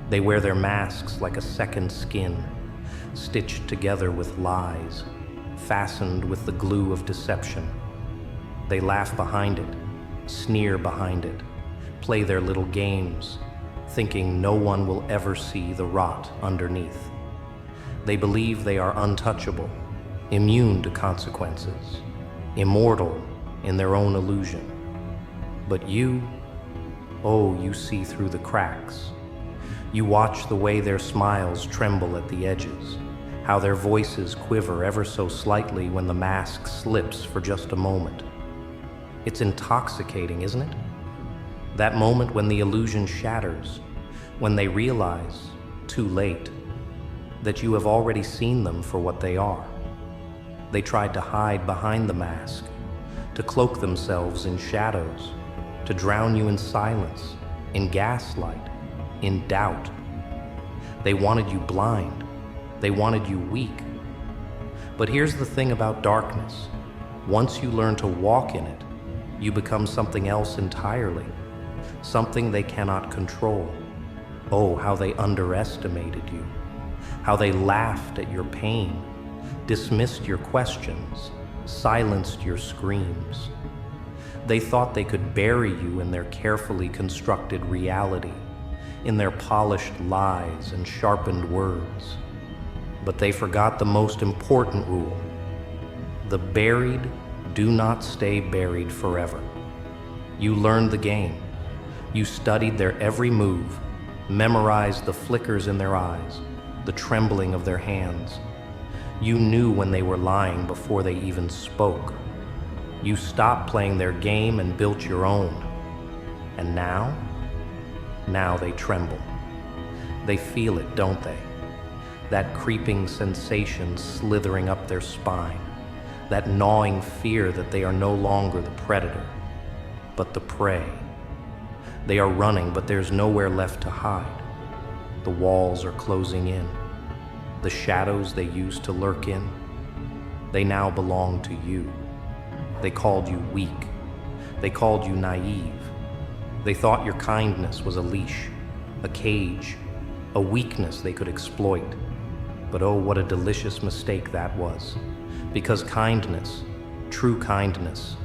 They wear their masks like a second skin, stitched together with lies, fastened with the glue of deception. They laugh behind it, sneer behind it, play their little games, thinking no one will ever see the rot underneath. They believe they are untouchable, immune to consequences, immortal in their own illusion. But you, oh, you see through the cracks. You watch the way their smiles tremble at the edges, how their voices quiver ever so slightly when the mask slips for just a moment. It's intoxicating, isn't it? That moment when the illusion shatters, when they realize, too late, that you have already seen them for what they are. They tried to hide behind the mask, to cloak themselves in shadows, to drown you in silence, in gaslight, in doubt. They wanted you blind. They wanted you weak. But here's the thing about darkness. Once you learn to walk in it, you become something else entirely, something they cannot control. Oh, how they underestimated you, how they laughed at your pain, dismissed your questions, silenced your screams. They thought they could bury you in their carefully constructed reality, in their polished lies and sharpened words. But they forgot the most important rule. The buried do not stay buried forever. You learned the game. You studied their every move, memorized the flickers in their eyes, the trembling of their hands. You knew when they were lying before they even spoke. You stopped playing their game and built your own. And now they tremble. They feel it, don't they? That creeping sensation slithering up their spine, that gnawing fear that they are no longer the predator, but the prey. They are running, but there's nowhere left to hide. The walls are closing in. The shadows they used to lurk in, they now belong to you. They called you weak. They called you naive. They thought your kindness was a leash, a cage, a weakness they could exploit. But oh, what a delicious mistake that was. Because kindness, true kindness,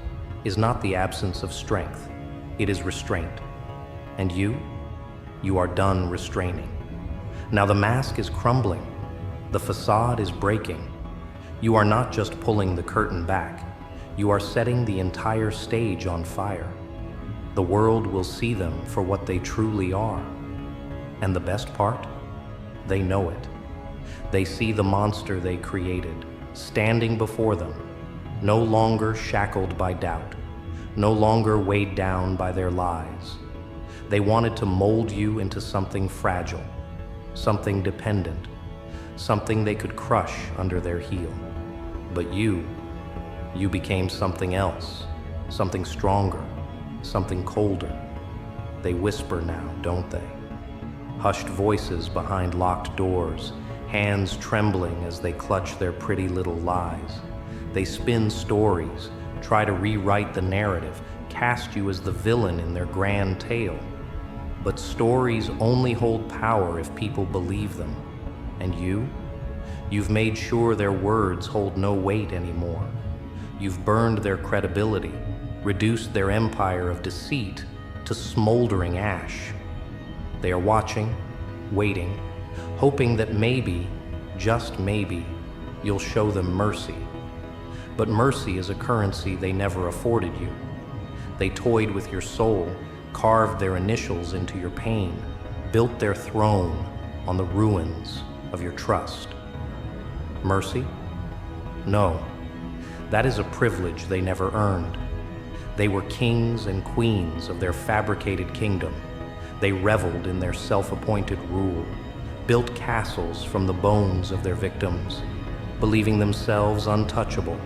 is not the absence of strength. It is restraint. And you are done restraining. Now the mask is crumbling. The facade is breaking. You are not just pulling the curtain back. You are setting the entire stage on fire. The world will see them for what they truly are. And the best part? They know it. They see the monster they created, standing before them, no longer shackled by doubt, no longer weighed down by their lies. They wanted to mold you into something fragile, something dependent, something they could crush under their heel. But you became something else, something stronger, something colder. They whisper now, don't they? Hushed voices behind locked doors, hands trembling as they clutch their pretty little lies. They spin stories, try to rewrite the narrative, cast you as the villain in their grand tale. But stories only hold power if people believe them. And you've made sure their words hold no weight anymore. You've burned their credibility, reduced their empire of deceit to smoldering ash. They are watching, waiting, hoping that maybe, just maybe, you'll show them mercy. But mercy is a currency they never afforded you. They toyed with your soul, carved their initials into your pain, built their throne on the ruins of your trust. Mercy? No, that is a privilege they never earned. They were kings and queens of their fabricated kingdom. They reveled in their self-appointed rule, built castles from the bones of their victims, believing themselves untouchable.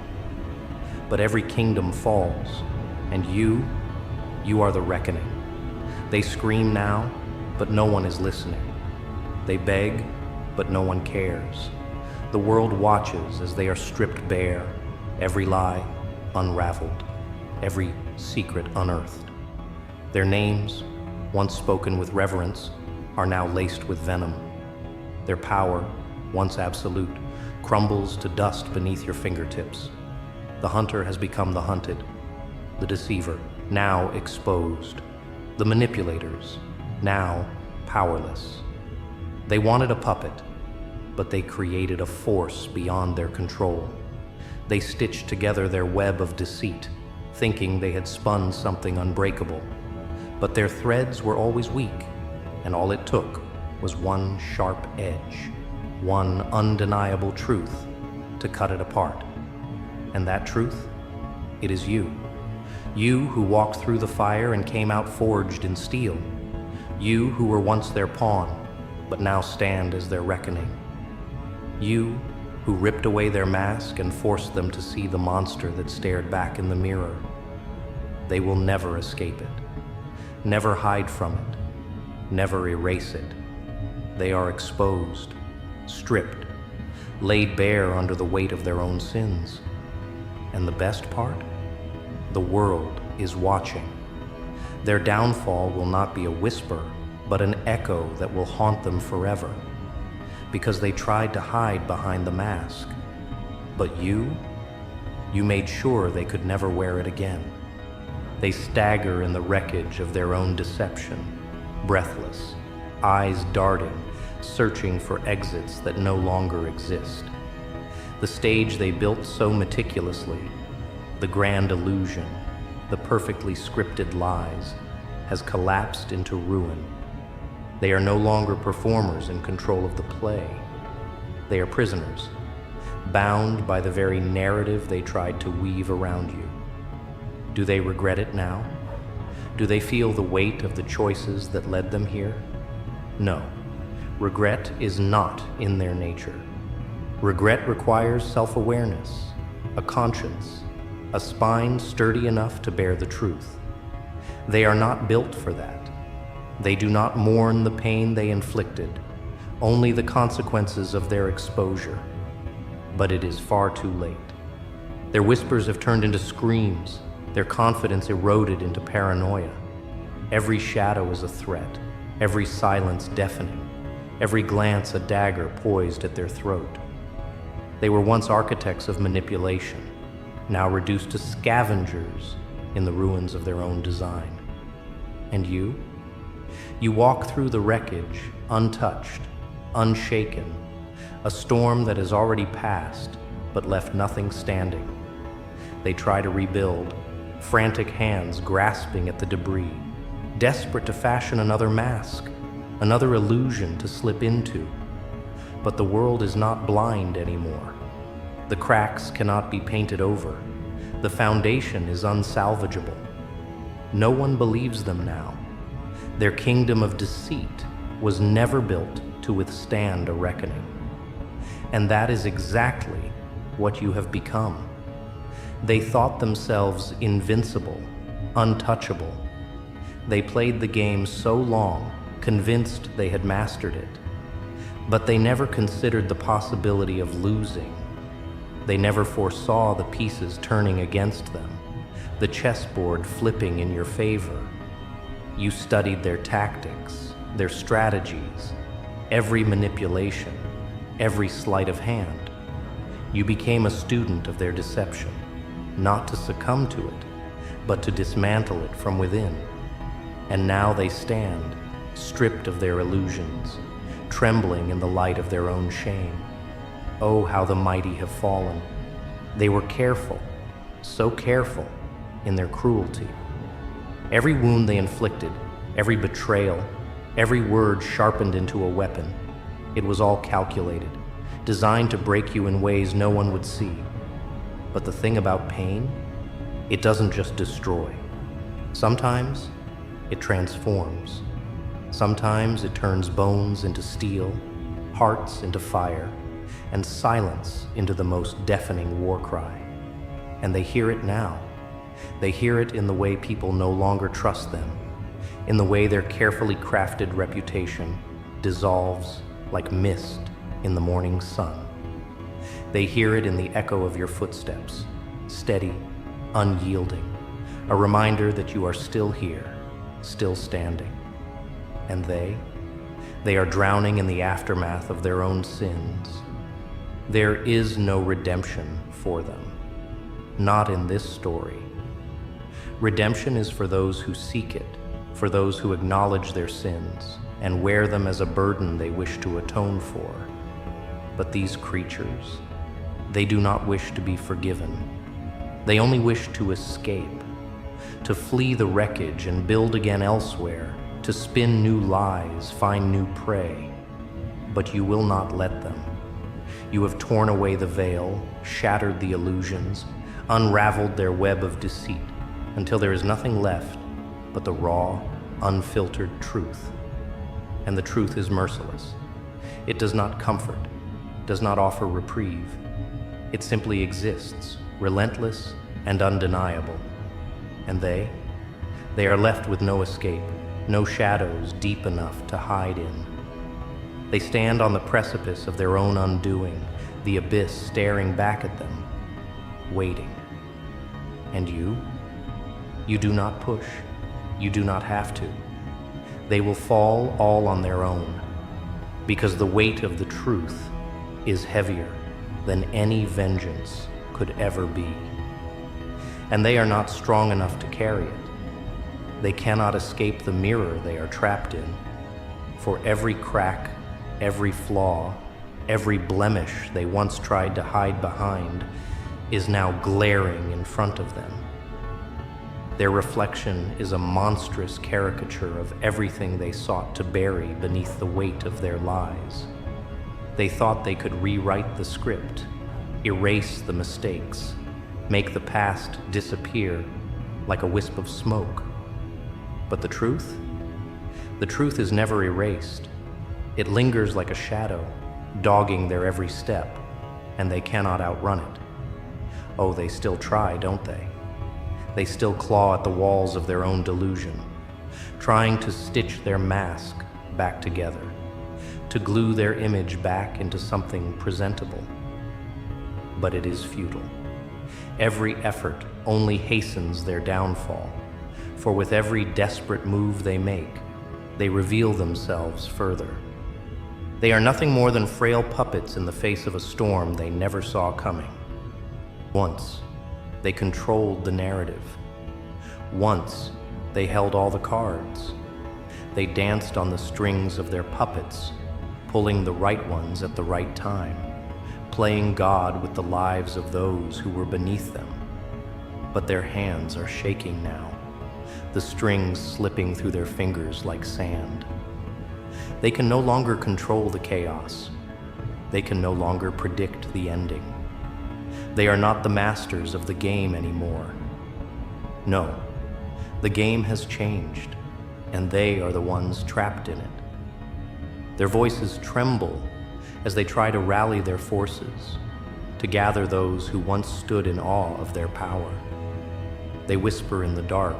But every kingdom falls, and you are the reckoning. They scream now, but no one is listening. They beg, but no one cares. The world watches as they are stripped bare, every lie unraveled, every secret unearthed. Their names, once spoken with reverence, are now laced with venom. Their power, once absolute, crumbles to dust beneath your fingertips. The hunter has become the hunted, the deceiver, now exposed, the manipulators, now powerless. They wanted a puppet, but they created a force beyond their control. They stitched together their web of deceit, thinking they had spun something unbreakable. But their threads were always weak, and all it took was one sharp edge, one undeniable truth to cut it apart. And that truth? It is you. You who walked through the fire and came out forged in steel. You who were once their pawn, but now stand as their reckoning. You who ripped away their mask and forced them to see the monster that stared back in the mirror. They will never escape it, never hide from it, never erase it. They are exposed, stripped, laid bare under the weight of their own sins. And the best part? The world is watching. Their downfall will not be a whisper, but an echo that will haunt them forever. Because they tried to hide behind the mask. But you made sure they could never wear it again. They stagger in the wreckage of their own deception, breathless, eyes darting, searching for exits that no longer exist. The stage they built so meticulously, the grand illusion, the perfectly scripted lies, has collapsed into ruin. They are no longer performers in control of the play. They are prisoners, bound by the very narrative they tried to weave around you. Do they regret it now? Do they feel the weight of the choices that led them here? No, regret is not in their nature. Regret requires self-awareness, a conscience, a spine sturdy enough to bear the truth. They are not built for that. They do not mourn the pain they inflicted, only the consequences of their exposure. But it is far too late. Their whispers have turned into screams, their confidence eroded into paranoia. Every shadow is a threat, every silence deafening, every glance a dagger poised at their throat. They were once architects of manipulation, now reduced to scavengers in the ruins of their own design. And you? You walk through the wreckage, untouched, unshaken, a storm that has already passed, but left nothing standing. They try to rebuild, frantic hands grasping at the debris, desperate to fashion another mask, another illusion to slip into. But the world is not blind anymore. The cracks cannot be painted over. The foundation is unsalvageable. No one believes them now. Their kingdom of deceit was never built to withstand a reckoning. And that is exactly what you have become. They thought themselves invincible, untouchable. They played the game so long, convinced they had mastered it. But they never considered the possibility of losing. They never foresaw the pieces turning against them, the chessboard flipping in your favor. You studied their tactics, their strategies, every manipulation, every sleight of hand. You became a student of their deception, not to succumb to it, but to dismantle it from within. And now they stand, stripped of their illusions, trembling in the light of their own shame. Oh, how the mighty have fallen. They were careful, so careful, in their cruelty. Every wound they inflicted, every betrayal, every word sharpened into a weapon, it was all calculated, designed to break you in ways no one would see. But the thing about pain, it doesn't just destroy. Sometimes it transforms. Sometimes it turns bones into steel, hearts into fire, and silence into the most deafening war cry. And they hear it now. They hear it in the way people no longer trust them, in the way their carefully crafted reputation dissolves like mist in the morning sun. They hear it in the echo of your footsteps, steady, unyielding, a reminder that you are still here, still standing. And They are drowning in the aftermath of their own sins. There is no redemption for them, not in this story. Redemption is for those who seek it, for those who acknowledge their sins and wear them as a burden they wish to atone for. But these creatures, they do not wish to be forgiven. They only wish to escape, to flee the wreckage and build again elsewhere, to spin new lies, find new prey. But you will not let them. You have torn away the veil, shattered the illusions, unraveled their web of deceit, until there is nothing left but the raw, unfiltered truth. And the truth is merciless. It does not comfort, does not offer reprieve. It simply exists, relentless and undeniable. And they are left with no escape, no shadows deep enough to hide in. They stand on the precipice of their own undoing, the abyss staring back at them, waiting. And you do not push, you do not have to. They will fall all on their own, because the weight of the truth is heavier than any vengeance could ever be. And they are not strong enough to carry it. They cannot escape the mirror they are trapped in, for every crack, every flaw, every blemish they once tried to hide behind is now glaring in front of them. Their reflection is a monstrous caricature of everything they sought to bury beneath the weight of their lies. They thought they could rewrite the script, erase the mistakes, make the past disappear like a wisp of smoke. But the truth is never erased. It lingers like a shadow, dogging their every step, and they cannot outrun it. Oh, they still try, don't they? They still claw at the walls of their own delusion, trying to stitch their mask back together, to glue their image back into something presentable. But it is futile. Every effort only hastens their downfall, for with every desperate move they make, they reveal themselves further. They are nothing more than frail puppets in the face of a storm they never saw coming. Once, they controlled the narrative. Once, they held all the cards. They danced on the strings of their puppets, pulling the right ones at the right time, playing God with the lives of those who were beneath them. But their hands are shaking now, the strings slipping through their fingers like sand. They can no longer control the chaos. They can no longer predict the ending. They are not the masters of the game anymore. No, the game has changed, and they are the ones trapped in it. Their voices tremble as they try to rally their forces, to gather those who once stood in awe of their power. They whisper in the dark,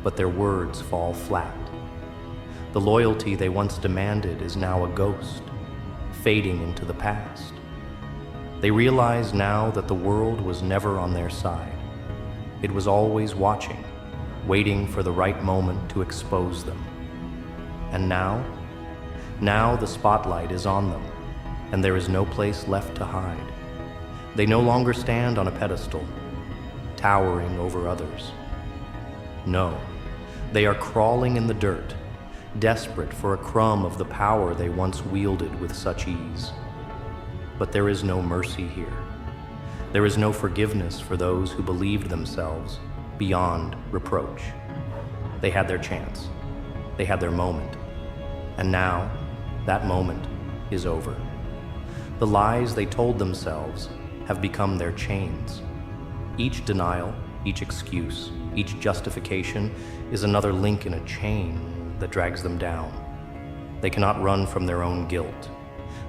but their words fall flat. The loyalty they once demanded is now a ghost, fading into the past. They realize now that the world was never on their side. It was always watching, waiting for the right moment to expose them. And now the spotlight is on them, and there is no place left to hide. They no longer stand on a pedestal, towering over others. No, they are crawling in the dirt, desperate for a crumb of the power they once wielded with such ease. But there is no mercy here. There is no forgiveness for those who believed themselves beyond reproach. They had their chance. They had their moment. And now, that moment is over. The lies they told themselves have become their chains. Each denial, each excuse, each justification is another link in a chain that drags them down. They cannot run from their own guilt.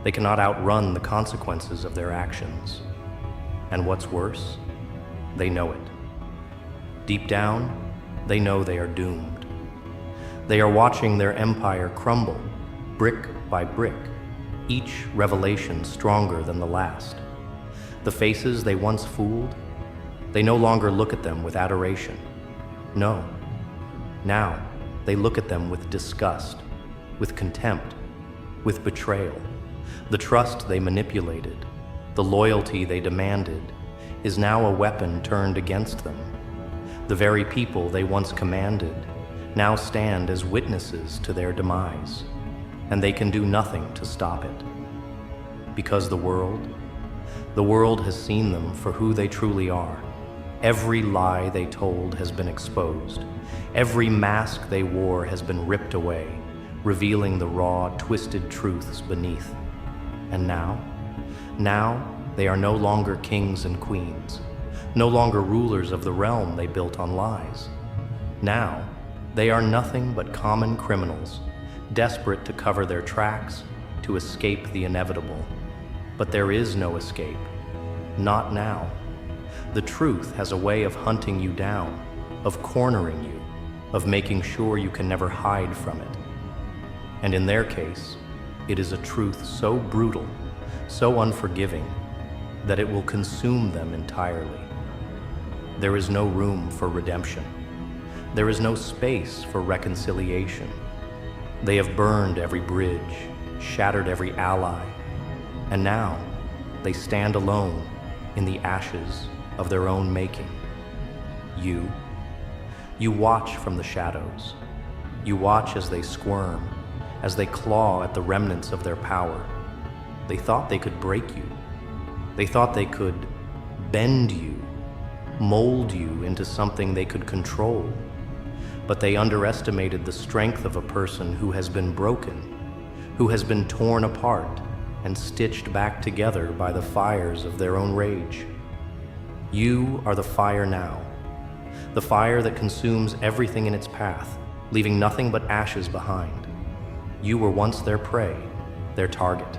They cannot outrun the consequences of their actions. And what's worse, they know it. Deep down, they know they are doomed. They are watching their empire crumble, brick by brick, each revelation stronger than the last. The faces they once fooled, they no longer look at them with adoration. No. Now, they look at them with disgust, with contempt, with betrayal. The trust they manipulated, the loyalty they demanded, is now a weapon turned against them. The very people they once commanded now stand as witnesses to their demise, and they can do nothing to stop it. Because the world has seen them for who they truly are. Every lie they told has been exposed. Every mask they wore has been ripped away, revealing the raw, twisted truths beneath. And now they are no longer kings and queens, no longer rulers of the realm they built on lies. Now they are nothing but common criminals, desperate to cover their tracks, to escape the inevitable. But there is no escape. Not now. The truth has a way of hunting you down, of cornering you, of making sure you can never hide from it. And in their case, it is a truth so brutal, so unforgiving, that it will consume them entirely. There is no room for redemption. There is no space for reconciliation. They have burned every bridge, shattered every ally, and now they stand alone in the ashes of their own making. You watch from the shadows. You watch as they squirm, as they claw at the remnants of their power. They thought they could break you. They thought they could bend you, mold you into something they could control. But they underestimated the strength of a person who has been broken, who has been torn apart and stitched back together by the fires of their own rage. You are the fire now, the fire that consumes everything in its path, leaving nothing but ashes behind. You were once their prey, their target.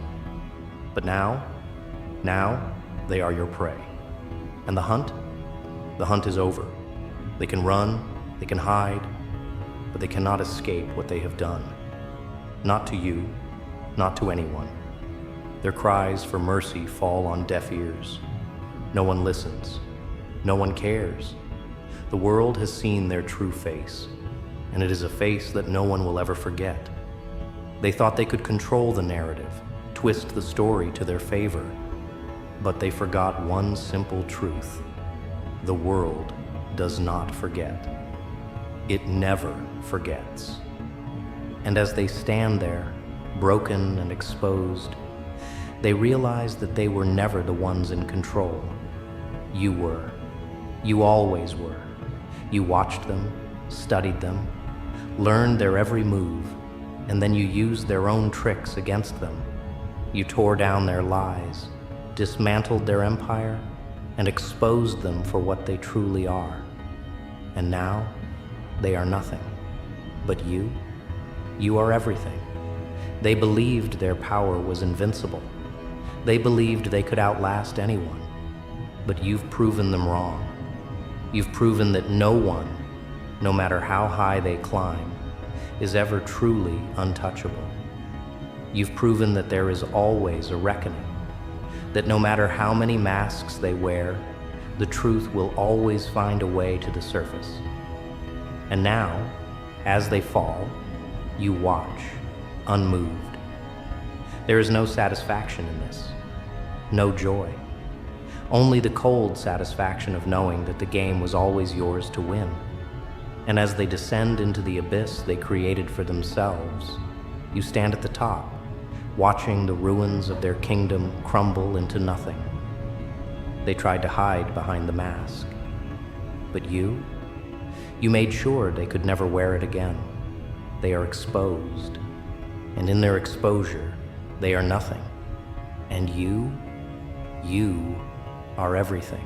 But now they are your prey. And the hunt is over. They can run, they can hide, but they cannot escape what they have done. Not to you, not to anyone. Their cries for mercy fall on deaf ears. No one listens. No one cares. The world has seen their true face, and it is a face that no one will ever forget. They thought they could control the narrative, twist the story to their favor, but they forgot one simple truth. The world does not forget. It never forgets. And as they stand there, broken and exposed, they realize that they were never the ones in control. You were. You always were. You watched them, studied them, learned their every move, and then you used their own tricks against them. You tore down their lies, dismantled their empire, and exposed them for what they truly are. And now, they are nothing. But you are everything. They believed their power was invincible. They believed they could outlast anyone. But you've proven them wrong. You've proven that no one, no matter how high they climb, is ever truly untouchable. You've proven that there is always a reckoning, that no matter how many masks they wear, the truth will always find a way to the surface. And now, as they fall, you watch, unmoved. There is no satisfaction in this, no joy. Only the cold satisfaction of knowing that the game was always yours to win. And as they descend into the abyss they created for themselves, you stand at the top, watching the ruins of their kingdom crumble into nothing. They tried to hide behind the mask. But you made sure they could never wear it again. They are exposed. And in their exposure, they are nothing. And you are everything.